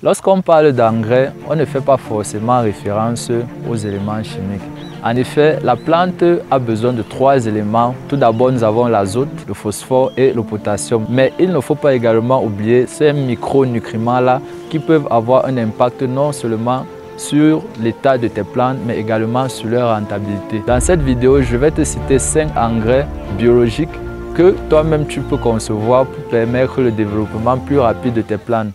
Lorsqu'on parle d'engrais, on ne fait pas forcément référence aux éléments chimiques. En effet, la plante a besoin de 3 éléments. Tout d'abord, nous avons l'azote, le phosphore et le potassium. Mais il ne faut pas également oublier ces micronutriments-là qui peuvent avoir un impact non seulement sur l'état de tes plantes, mais également sur leur rentabilité. Dans cette vidéo, je vais te citer 5 engrais biologiques que toi-même tu peux concevoir pour permettre le développement plus rapide de tes plantes.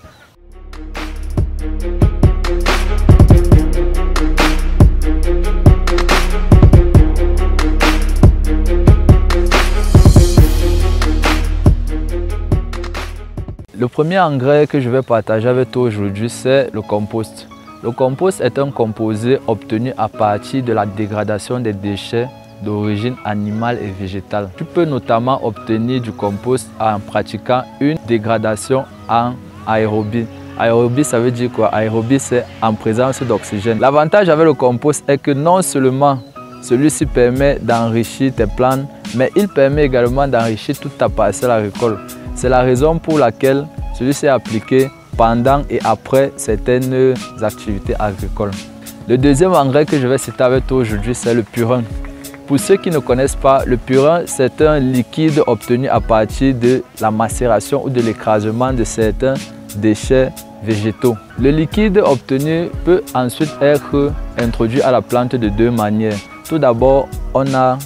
Le premier engrais que je vais partager avec toi aujourd'hui, c'est le compost. Le compost est un composé obtenu à partir de la dégradation des déchets d'origine animale et végétale. Tu peux notamment obtenir du compost en pratiquant une dégradation en aérobie. Aérobie, ça veut dire quoi? Aérobie, c'est en présence d'oxygène. L'avantage avec le compost est que non seulement celui-ci permet d'enrichir tes plantes, mais il permet également d'enrichir toute ta parcelle agricole. C'est la raison pour laquelle celui-ci est appliqué pendant et après certaines activités agricoles. Le deuxième engrais que je vais citer avec toi aujourd'hui, c'est le purin. Pour ceux qui ne connaissent pas, le purin, c'est un liquide obtenu à partir de la macération ou de l'écrasement de certains déchets végétaux. Le liquide obtenu peut ensuite être introduit à la plante de 2 manières. Tout d'abord, on a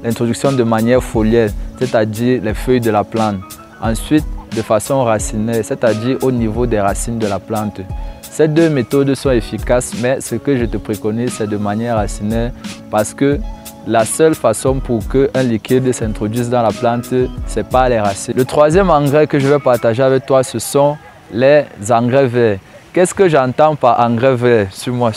l'introduction de manière foliaire, c'est-à-dire les feuilles de la plante. Ensuite, de façon racinaire, c'est-à-dire au niveau des racines de la plante. Ces 2 méthodes sont efficaces, mais ce que je te préconise, c'est de manière racinaire parce que la seule façon pour qu'un liquide s'introduise dans la plante, c'est par les racines. Le troisième engrais que je vais partager avec toi, ce sont les engrais verts. Qu'est-ce que j'entends par engrais verts? Suis-moi.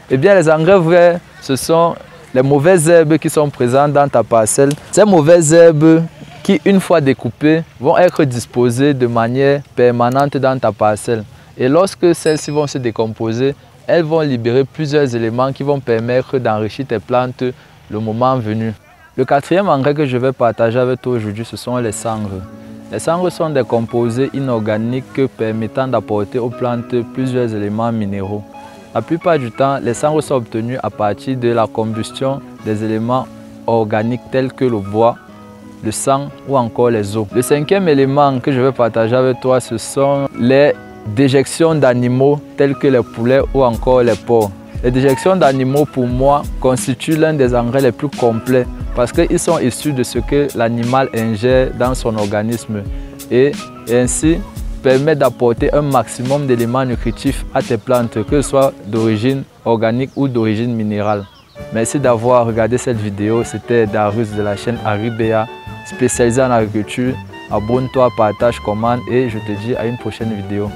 Eh bien, les engrais verts, ce sont les mauvaises herbes qui sont présentes dans ta parcelle. Ces mauvaises herbes qui, une fois découpées, vont être disposées de manière permanente dans ta parcelle. Et lorsque celles-ci vont se décomposer, elles vont libérer plusieurs éléments qui vont permettre d'enrichir tes plantes le moment venu. Le quatrième engrais que je vais partager avec toi aujourd'hui, ce sont les cendres. Les cendres sont des composés inorganiques permettant d'apporter aux plantes plusieurs éléments minéraux. La plupart du temps, les cendres sont obtenues à partir de la combustion des éléments organiques tels que le bois, le sang ou encore les os. Le cinquième élément que je vais partager avec toi, ce sont les déjections d'animaux tels que les poulets ou encore les porcs. Les déjections d'animaux, pour moi, constituent l'un des engrais les plus complets parce qu'ils sont issus de ce que l'animal ingère dans son organisme et ainsi permettent d'apporter un maximum d'éléments nutritifs à tes plantes, que ce soit d'origine organique ou d'origine minérale. Merci d'avoir regardé cette vidéo. C'était Darius de la chaîne Aribea, spécialisée en agriculture. Abonne-toi, partage, commente et je te dis à une prochaine vidéo.